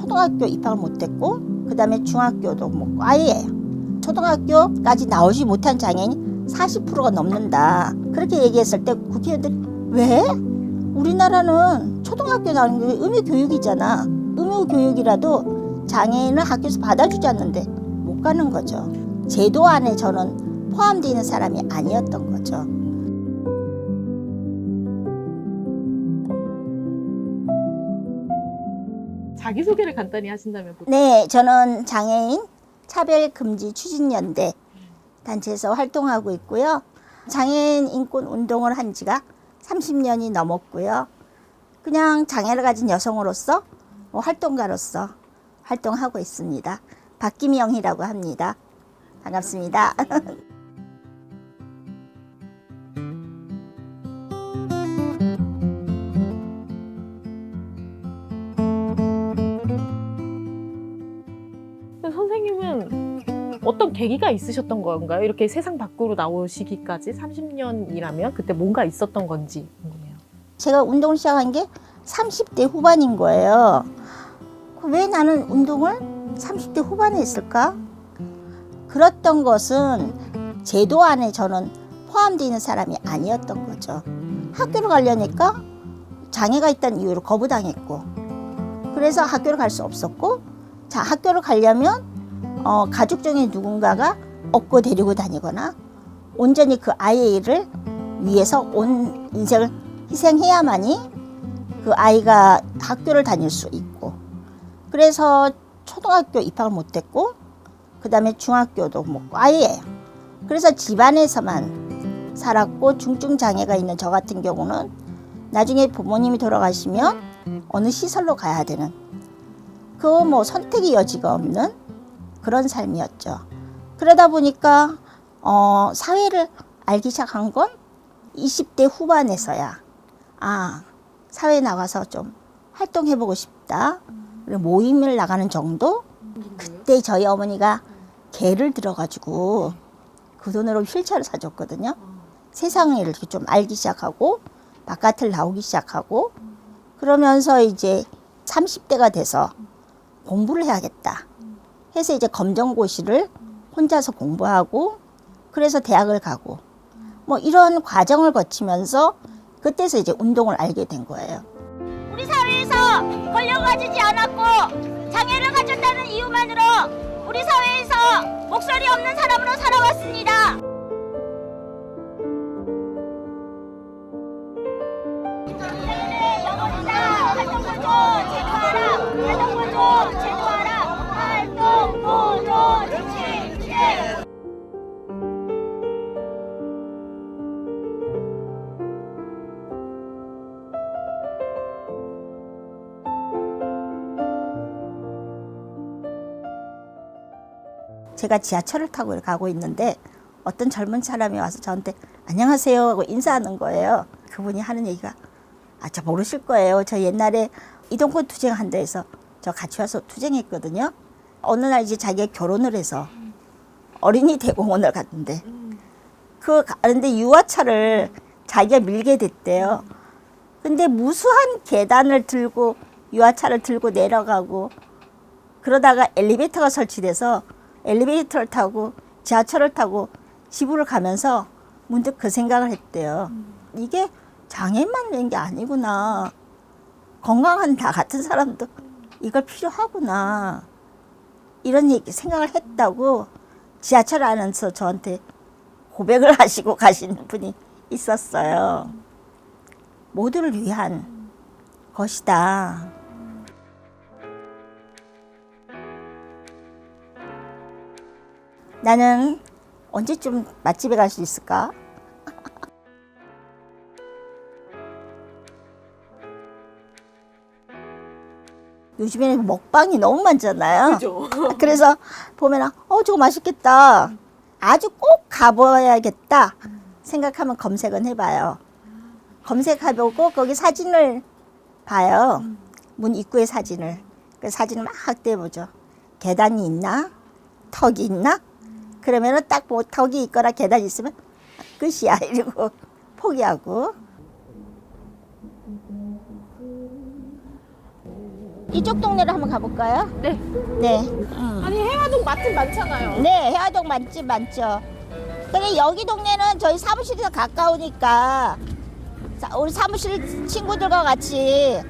초등학교 입학을 못했고 그 다음에 중학교도 못 아예 초등학교까지 나오지 못한 장애인이 40%가 넘는다. 그렇게 얘기했을 때 국회의원들이 왜? 우리나라는 초등학교 나오는 게 의무 교육이잖아. 의무 교육이라도 장애인을 학교에서 받아주지 않는데 못 가는 거죠. 제도 안에 저는 포함되어 있는 사람이 아니었던 거죠. 자기소개를 간단히 하신다면? 네, 저는 장애인 차별금지 추진연대 단체에서 활동하고 있고요. 장애인 인권 운동을 한 지가 30년이 넘었고요. 그냥 장애를 가진 여성으로서 활동가로서 활동하고 있습니다. 박기명이라고 합니다. 반갑습니다. 선생님은 어떤 계기가 있으셨던 건가요? 이렇게 세상 밖으로 나오시기까지 30년이라면 그때 뭔가 있었던 건지 궁금해요. 제가 운동을 시작한 게 30대 후반인 거예요. 왜 나는 운동을 30대 후반에 했을까? 그랬던 것은 제도 안에 저는 포함되어 있는 사람이 아니었던 거죠. 학교를 가려니까 장애가 있다는 이유로 거부당했고, 그래서 학교를 갈 수 없었고, 자, 학교를 가려면 가족 중에 누군가가 업고 데리고 다니거나 온전히 그 아이를 위해서 온 인생을 희생해야만이 그 아이가 학교를 다닐 수 있고, 그래서 초등학교 입학을 못했고 그 다음에 중학교도 못 아예 그래서 집안에서만 살았고, 중증 장애가 있는 저 같은 경우는 나중에 부모님이 돌아가시면 어느 시설로 가야 되는 그 선택의 여지가 없는 그런 삶이었죠. 그러다 보니까 사회를 알기 시작한 건 20대 후반에서야 사회에 나가서 좀 활동해보고 싶다. 그리고 모임을 나가는 정도? 그때 저희 어머니가 개를 들어가지고 그 돈으로 휠체어를 사줬거든요. 세상을 이렇게 좀 알기 시작하고 바깥을 나오기 시작하고 그러면서 이제 30대가 돼서 공부를 해야겠다 해서 이제 검정고시를 혼자서 공부하고 그래서 대학을 가고 이런 과정을 거치면서 그때서 이제 운동을 알게 된 거예요. 우리 사회에서 권력을 가지지 않았고 장애를 가졌다는 이유만으로 우리 사회에서 목소리 없는 사람으로 살아왔습니다. 장애인의 영혼이다. 활동보조 제도하라. 활동보조 제도하라. 활동보조 지침. 제가 지하철을 타고 가고 있는데 어떤 젊은 사람이 와서 저한테 안녕하세요 하고 인사하는 거예요. 그분이 하는 얘기가 저 모르실 거예요. 저 옛날에 이동권 투쟁한다 해서 저 같이 와서 투쟁했거든요. 어느 날 이제 자기가 결혼을 해서 어린이 대공원을 갔는데 가는데 유아차를 자기가 밀게 됐대요. 근데 무수한 계단을 들고 유아차를 들고 내려가고 그러다가 엘리베이터가 설치돼서 엘리베이터를 타고 지하철을 타고 집으로 가면서 문득 그 생각을 했대요. 이게 장애만 있는 게 아니구나. 건강한 나 같은 사람도 이걸 필요하구나. 이런 생각을 했다고 지하철 안에서 저한테 고백을 하시고 가시는 분이 있었어요. 모두를 위한 것이다. 나는 언제쯤 맛집에 갈 수 있을까? 요즘에는 먹방이 너무 많잖아요. 그죠? 그래서 보면 저거 맛있겠다. 아주 꼭 가봐야겠다 생각하면 검색은 해봐요. 검색해보고 거기 사진을 봐요. 문 입구의 사진을. 그 사진을 막 떼보죠. 계단이 있나? 턱이 있나? 그러면은 딱 턱이 있거나 계단이 있으면 끝이야 이러고 포기하고. 이쪽 동네로 한번 가볼까요? 네. 네. 아니 해화동 맛집 많잖아요. 네, 해화동 맛집 많죠. 근데 여기 동네는 저희 사무실에서 가까우니까 우리 사무실 친구들과 같이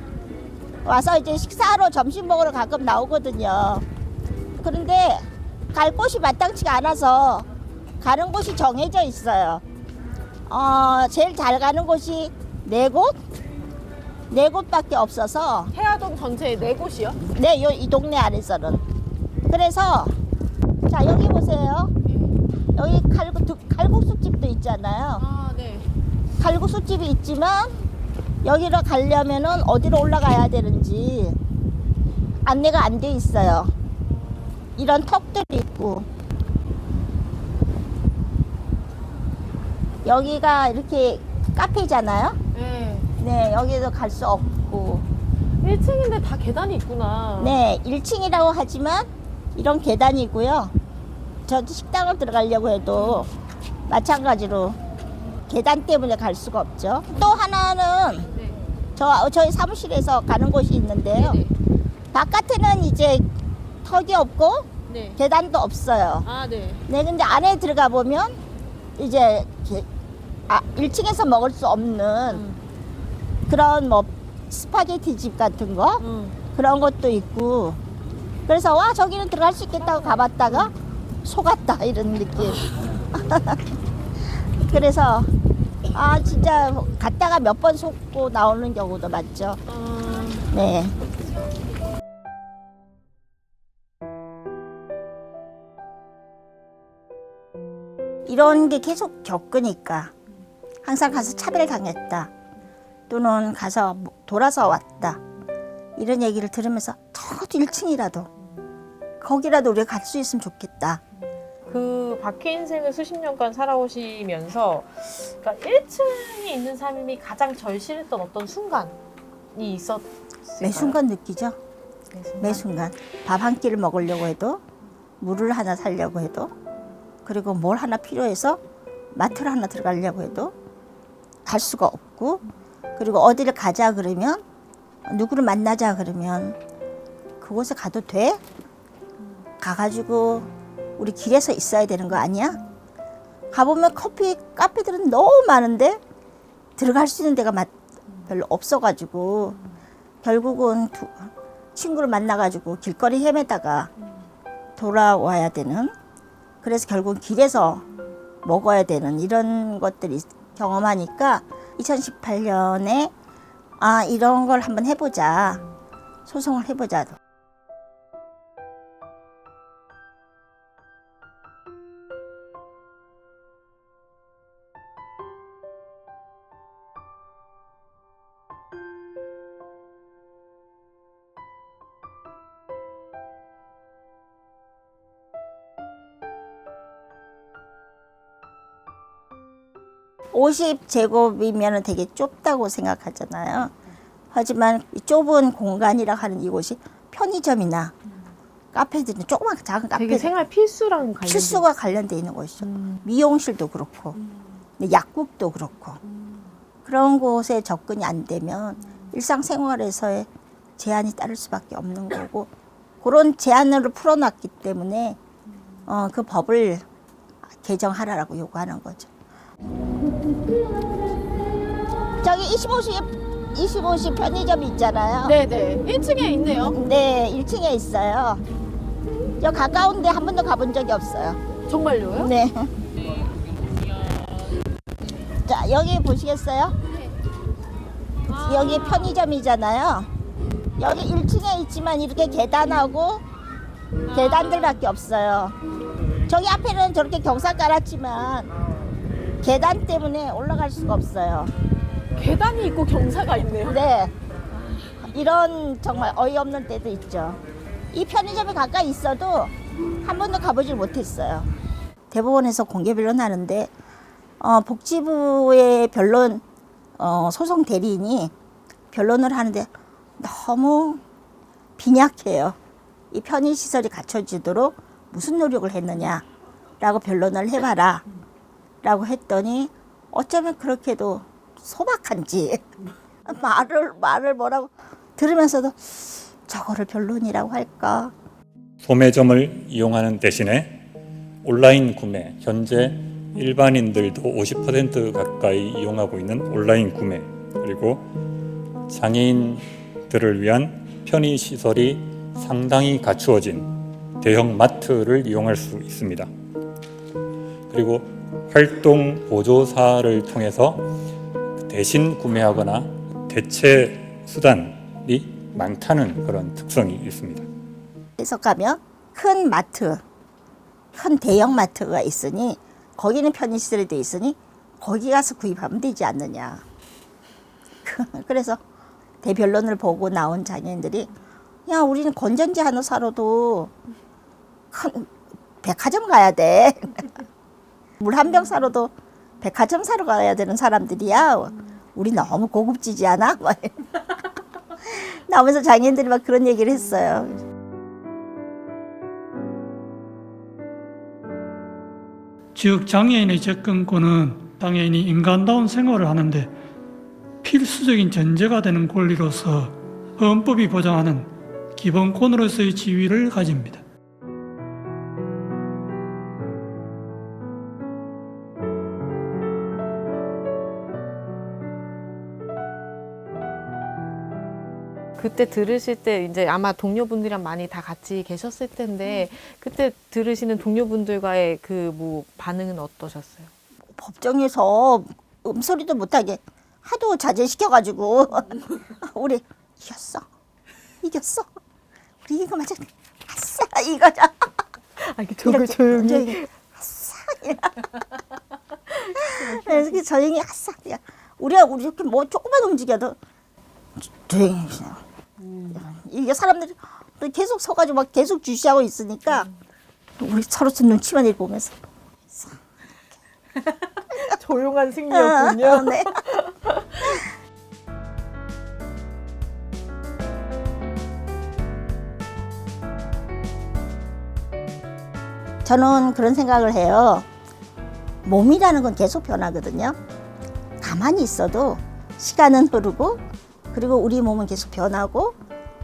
와서 이제 식사하러 점심 먹으러 가끔 나오거든요. 그런데 갈 곳이 마땅치가 않아서 가는 곳이 정해져 있어요. 제일 잘 가는 곳이 네 곳밖에 없어서 해화동 전체에 4곳이요? 네, 이 동네 안에서는. 그래서 자 여기 보세요. 여기 칼국수집도 있잖아요. 아, 네. 칼국수집이 있지만 여기로 가려면은 어디로 올라가야 되는지 안내가 안 돼 있어요. 이런 턱들이 있고 여기가 이렇게 카페잖아요. 네. 네, 여기도 갈 수 없고 1층인데 다 계단이 있구나. 네, 1층이라고 하지만 이런 계단이 있고요. 저 식당을 들어가려고 해도 마찬가지로 계단 때문에 갈 수가 없죠. 또 하나는 네. 저희 사무실에서 가는 곳이 있는데요. 네. 바깥에는 이제 턱이 없고 네. 계단도 없어요. 아, 네. 네, 근데 안에 들어가 보면 이제 1층에서 먹을 수 없는 그런 뭐 스파게티 집 같은 거 그런 것도 있고 그래서 와 저기는 들어갈 수 있겠다고 가봤다가 속았다 이런 느낌. 그래서 진짜 갔다가 몇 번 속고 나오는 경우도 많죠. 네. 이런 게 계속 겪으니까 항상 가서 차별당했다 또는 가서 돌아서 왔다 이런 얘기를 들으면서 저도 1층이라도 거기라도 우리가 갈 수 있으면 좋겠다. 그 바퀴 인생을 수십 년간 살아오시면서 그러니까 1층에 있는 삶이 가장 절실했던 어떤 순간이 있었을까요? 매 순간 느끼죠. 매 순간 밥 한 끼를 먹으려고 해도 물을 하나 사려고 해도 그리고 뭘 하나 필요해서 마트를 하나 들어가려고 해도 갈 수가 없고 그리고 어디를 가자 그러면 누구를 만나자 그러면 그곳에 가도 돼? 가가지고 우리 길에서 있어야 되는 거 아니야? 가보면 카페들은 너무 많은데 들어갈 수 있는 데가 별로 없어가지고 결국은 친구를 만나가지고 길거리 헤매다가 돌아와야 되는 그래서 결국 길에서 먹어야 되는 이런 것들이 경험하니까 2018년에 이런 걸 한번 해보자. 소송을 해보자. (50제곱이면) 되게 좁다고 생각하잖아요. 하지만 이 좁은 공간이라 하는 이곳이 편의점이나 카페들은 조그만 작은 카페 되게 생활 필수랑 관련된 필수가 관련돼 있는 곳이죠. 미용실도 그렇고 약국도 그렇고 그런 곳에 접근이 안 되면 일상생활에서의 제한이 따를 수밖에 없는 거고 그런 제한으로 풀어놨기 때문에 그 법을 개정하라고 요구하는 거죠. 저기 25시 편의점이 있잖아요. 네네 1층에 있네요. 네, 1층에 있어요. 저 가까운데 한 번도 가본 적이 없어요. 정말요요? 네. 자, 여기 보시겠어요? 여기 편의점이잖아요. 여기 1층에 있지만 이렇게 계단하고 계단들밖에 없어요. 저기 앞에는 저렇게 경사 깔았지만 계단 때문에 올라갈 수가 없어요. 계단이 있고 경사가 있네요. 네. 이런 정말 어이없는 때도 있죠. 이 편의점에 가까이 있어도 한 번도 가보질 못했어요. 대법원에서 공개 변론하는데 복지부의 변론 소송 대리인이 변론을 하는데 너무 빈약해요. 이 편의시설이 갖춰지도록 무슨 노력을 했느냐라고 변론을 해봐라 라고 했더니 어쩌면 그렇게도 소박한지 말을 뭐라고 들으면서도 저거를 변론이라고 할까? 소매점을 이용하는 대신에 온라인 구매, 현재 일반인들도 50% 가까이 이용하고 있는 온라인 구매, 그리고 장애인들을 위한 편의시설이 상당히 갖추어진 대형 마트를 이용할 수 있습니다. 그리고 활동 보조사를 통해서 대신 구매하거나 대체 수단이 많다는 그런 특성이 있습니다. 그래서 가면 큰 마트, 큰 대형 마트가 있으니 거기는 편의시설이 돼 있으니 거기 가서 구입하면 되지 않느냐. 그래서 대변론을 보고 나온 장애인들이 야, 우리는 건전지 하나 사러도 큰 백화점 가야 돼. 물 한 병 사러도 백화점 사러 가야 되는 사람들이야. 우리 너무 고급지지 않아? 나오면서 장애인들이 막 그런 얘기를 했어요. 즉 장애인의 접근권은 장애인이 인간다운 생활을 하는데 필수적인 전제가 되는 권리로서 헌법이 보장하는 기본권으로서의 지위를 가집니다. 그때 들으실 때 이제 아마 동료분들이랑 많이 다 같이 계셨을 텐데 그때 들으시는 동료분들과의 그 뭐 반응은 어떠셨어요? 법정에서 음소리도 못하게 하도 자제시켜가지고 우리 이겼어 우리 이거 맞아 아싸 이거자 이렇게 조용히 아싸 그래서 조용히 아싸 우리가 이렇게 뭐 조금만 움직여도 조용히 그냥 이게 사람들이 계속 서가지고 막 계속 주시하고 있으니까 우리 서로 눈치만 이렇게 보면서 조용한 승리였군요. 네. 저는 그런 생각을 해요. 몸이라는 건 계속 변하거든요. 가만히 있어도 시간은 흐르고 그리고 우리 몸은 계속 변하고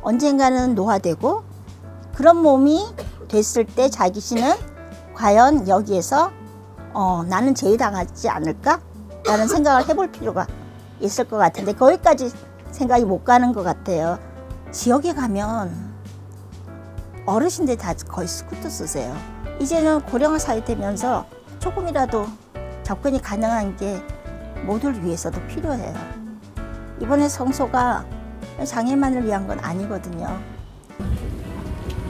언젠가는 노화되고 그런 몸이 됐을 때 자기신은 과연 여기에서 나는 제외당하지 않을까? 라는 생각을 해볼 필요가 있을 것 같은데 거기까지 생각이 못 가는 것 같아요. 지역에 가면 어르신들 다 거의 스쿠터 쓰세요. 이제는 고령화 사회 되면서 조금이라도 접근이 가능한 게 모두를 위해서도 필요해요. 이번에 성소가 장애인만을 위한 건 아니거든요.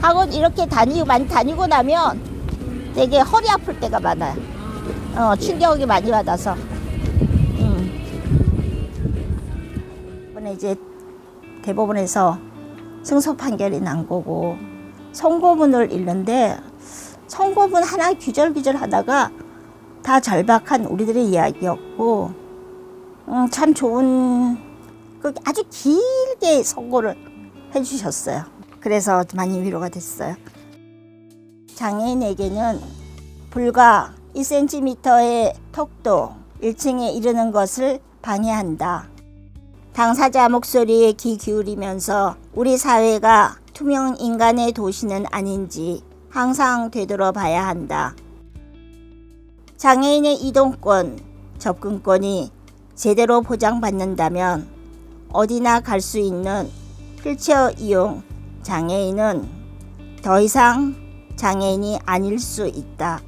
학원 이렇게 많이 다니고 나면 되게 허리 아플 때가 많아요. 충격이 많이 받아서. 이번에 이제 대법원에서 승소 판결이 난 거고 선고문을 읽는데 선고문 하나 규절규절 하다가 다 절박한 우리들의 이야기였고 참 좋은 아주 길게 선고를 해주셨어요. 그래서 많이 위로가 됐어요. 장애인에게는 불과 2cm의 턱도 1층에 이르는 것을 방해한다. 당사자 목소리에 귀 기울이면서 우리 사회가 투명 인간의 도시는 아닌지 항상 되돌아봐야 한다. 장애인의 이동권, 접근권이 제대로 보장받는다면 어디나 갈 수 있는 휠체어 이용 장애인은 더 이상 장애인이 아닐 수 있다.